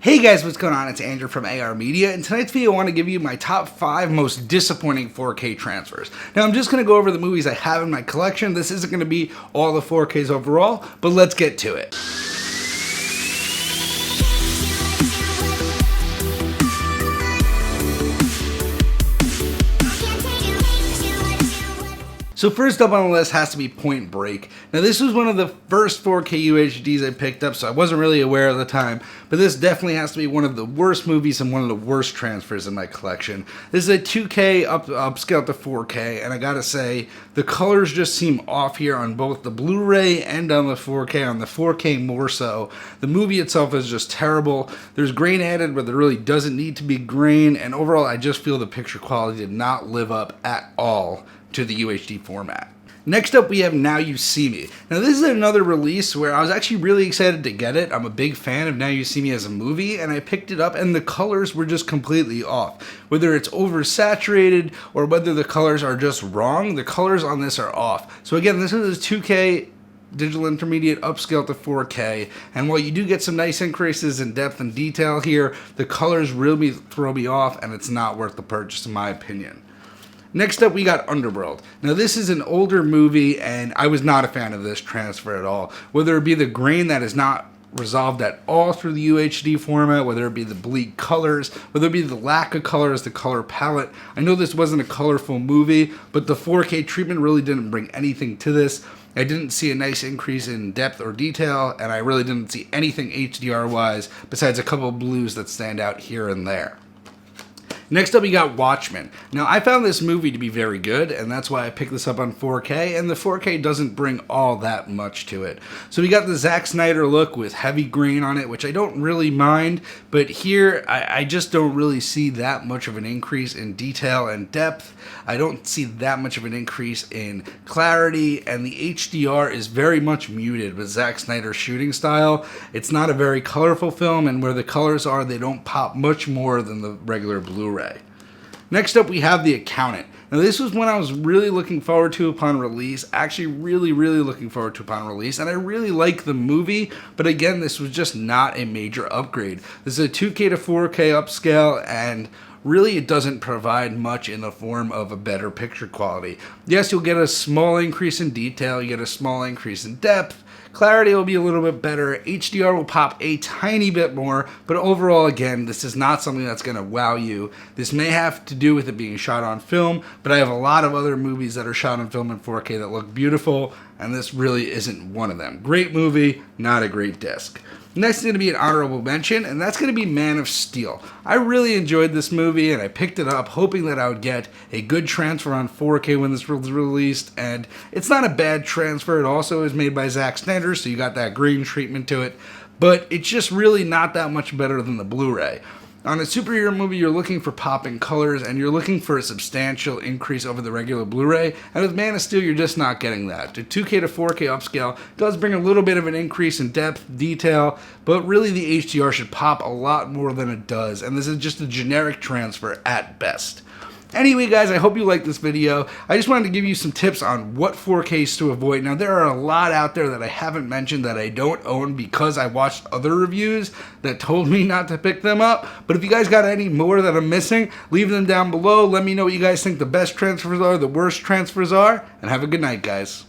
Hey guys, what's going on? It's Andrew from AR Media. In tonight's video, I want to give you my top 5 most disappointing 4K transfers. Now, I'm just going to go over the movies I have in my collection. This isn't going to be all the 4Ks overall, but let's get to it. So first up on the list has to be Point Break. Now this was one of the first 4K UHDs I picked up, so I wasn't really aware at the time, but this definitely has to be one of the worst movies and one of the worst transfers in my collection. This is a 2K upscale to 4K, and I gotta say, the colors just seem off here on both the Blu-ray and on the 4K, on the 4K more so. The movie itself is just terrible. There's grain added, but there really doesn't need to be grain, and overall I just feel the picture quality did not live up at all to the UHD format. Next up we have Now You See Me. Now this is another release where I was actually really excited to get it. I'm a big fan of Now You See Me as a movie, and I picked it up and the colors were just completely off. Whether it's oversaturated or whether the colors are just wrong, the colors on this are off. So again, this is a 2K digital intermediate upscale to 4K, and while you do get some nice increases in depth and detail here, the colors really throw me off and it's not worth the purchase in my opinion. Next up, we got Underworld. Now, this is an older movie, and I was not a fan of this transfer at all. Whether it be the grain that is not resolved at all through the UHD format, whether it be the bleak colors, whether it be the lack of colors, the color palette. I know this wasn't a colorful movie, but the 4K treatment really didn't bring anything to this. I didn't see a nice increase in depth or detail, and I really didn't see anything HDR-wise besides a couple of blues that stand out here and there. Next up, we got Watchmen. Now, I found this movie to be very good, and that's why I picked this up on 4K, and the 4K doesn't bring all that much to it. So we got the Zack Snyder look with heavy grain on it, which I don't really mind, but here, I just don't really see that much of an increase in detail and depth. I don't see that much of an increase in clarity, and the HDR is very much muted with Zack Snyder's shooting style. It's not a very colorful film, and where the colors are, they don't pop much more than the regular Blu-ray. Next up, we have The Accountant. Now, this was one I was really looking forward to upon release, actually really looking forward to upon release, and I really like the movie, but again, this was just not a major upgrade. This is a 2K to 4K upscale, and really it doesn't provide much in the form of a better picture quality. Yes, you'll get a small increase in detail, you get a small increase in depth, clarity will be a little bit better, HDR will pop a tiny bit more, but overall, again, this is not something that's going to wow you. This may have to do with it being shot on film, but I have a lot of other movies that are shot on film in 4K that look beautiful, and this really isn't one of them. Great movie, not a great disc. Next is going to be an honorable mention, and that's going to be Man of Steel. I really enjoyed this movie, and I picked it up hoping that I would get a good transfer on 4K when this was released, and it's not a bad transfer. It also is made by Zack Snyder, so you got that green treatment to it, but it's just really not that much better than the Blu-ray. On a superhero movie, you're looking for popping colors, and you're looking for a substantial increase over the regular Blu-ray, and with Man of Steel, you're just not getting that. The 2K to 4K upscale does bring a little bit of an increase in depth, detail, but really the HDR should pop a lot more than it does, and this is just a generic transfer at best. Anyway, guys, I hope you liked this video. I just wanted to give you some tips on what 4Ks to avoid. Now, there are a lot out there that I haven't mentioned that I don't own because I watched other reviews that told me not to pick them up. But if you guys got any more that I'm missing, leave them down below. Let me know what you guys think the best transfers are, the worst transfers are, and have a good night, guys.